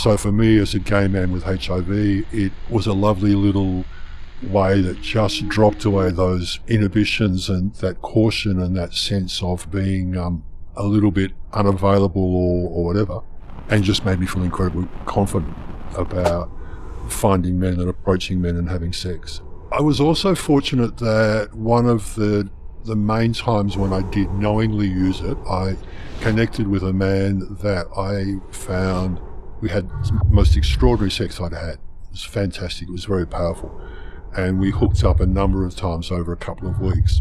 So for me as a gay man with HIV, it was a lovely little way that just dropped away those inhibitions and that caution and that sense of being a little bit unavailable or whatever, and just made me feel incredibly confident about finding men and approaching men and having sex. I was also fortunate that one of the main times when I did knowingly use it, I connected with a man that I found we had the most extraordinary sex I'd had. It was fantastic. It was very powerful. And we hooked up a number of times over a couple of weeks.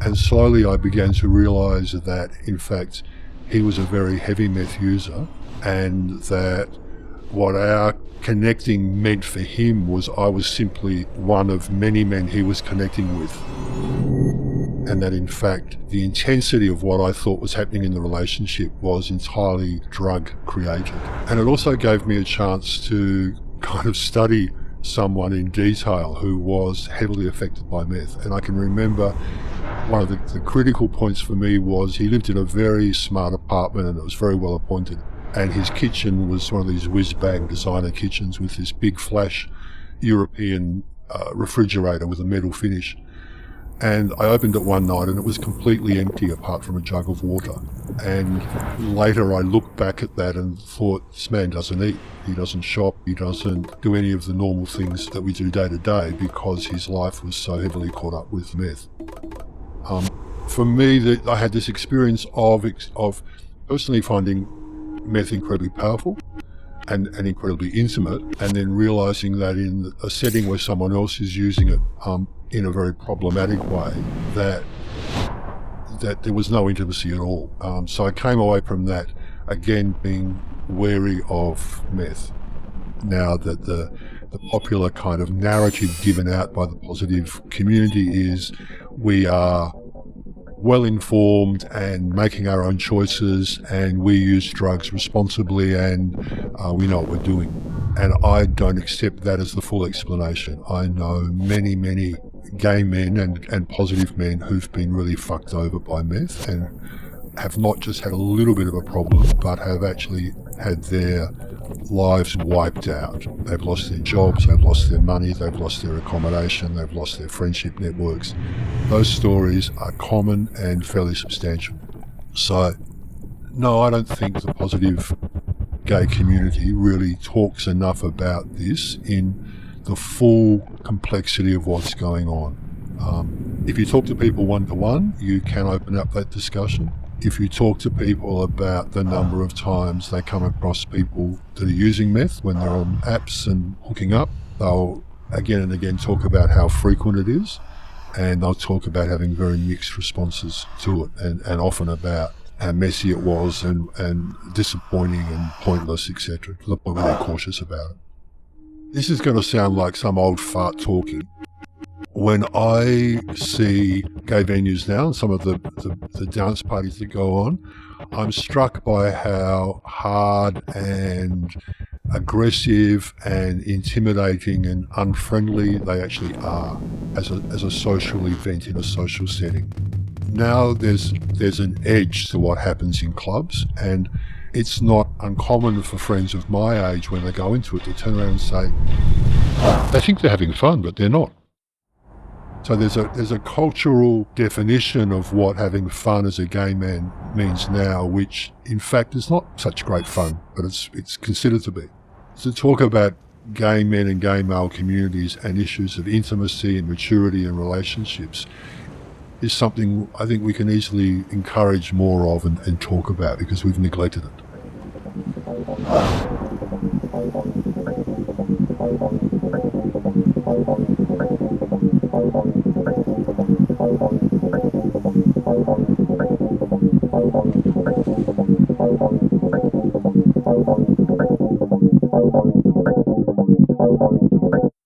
And slowly I began to realise that, in fact, he was a very heavy meth user, and that what our connecting meant for him was I was simply one of many men he was connecting with. And that, in fact, the intensity of what I thought was happening in the relationship was entirely drug created. And it also gave me a chance to kind of study someone in detail who was heavily affected by meth. And I can remember one of the critical points for me was he lived in a very smart apartment and it was very well appointed. And his kitchen was one of these whiz-bang designer kitchens with this big flash European refrigerator with a metal finish. And I opened it one night and it was completely empty apart from a jug of water. And later I looked back at that and thought, this man doesn't eat, he doesn't shop, he doesn't do any of the normal things that we do day to day because his life was so heavily caught up with meth. For me, I had this experience of personally finding meth incredibly powerful and incredibly intimate, and then realising that in a setting where someone else is using it in a very problematic way, that there was no intimacy at all. So I came away from that, again, being wary of meth. Now that the popular kind of narrative given out by the positive community is we are well informed and making our own choices, and we use drugs responsibly, and we know what we're doing. And I don't accept that as the full explanation. I know many, many gay men and positive men who've been really fucked over by meth and have not just had a little bit of a problem, but have actually had their lives wiped out. They've lost their jobs, they've lost their money, they've lost their accommodation, they've lost their friendship networks. Those stories are common and fairly substantial. So, no, I don't think the positive gay community really talks enough about this in the full complexity of what's going on. If you talk to people one-to-one, you can open up that discussion. If you talk to people about the number of times they come across people that are using meth when they're on apps and hooking up, they'll again and again talk about how frequent it is, and they'll talk about having very mixed responses to it, and often about how messy it was and disappointing and pointless, etc., to the point where they're cautious about it. This is going to sound like some old fart talking. When I see gay venues now and some of the dance parties that go on, I'm struck by how hard and aggressive and intimidating and unfriendly they actually are as a social event in a social setting. Now there's an edge to what happens in clubs, and it's not uncommon for friends of my age when they go into it to turn around and say, they think they're having fun, but they're not. So there's a cultural definition of what having fun as a gay man means now, which in fact is not such great fun, but it's considered to be. To talk about gay men and gay male communities and issues of intimacy and maturity and relationships is something I think we can easily encourage more of and talk about, because we've neglected it.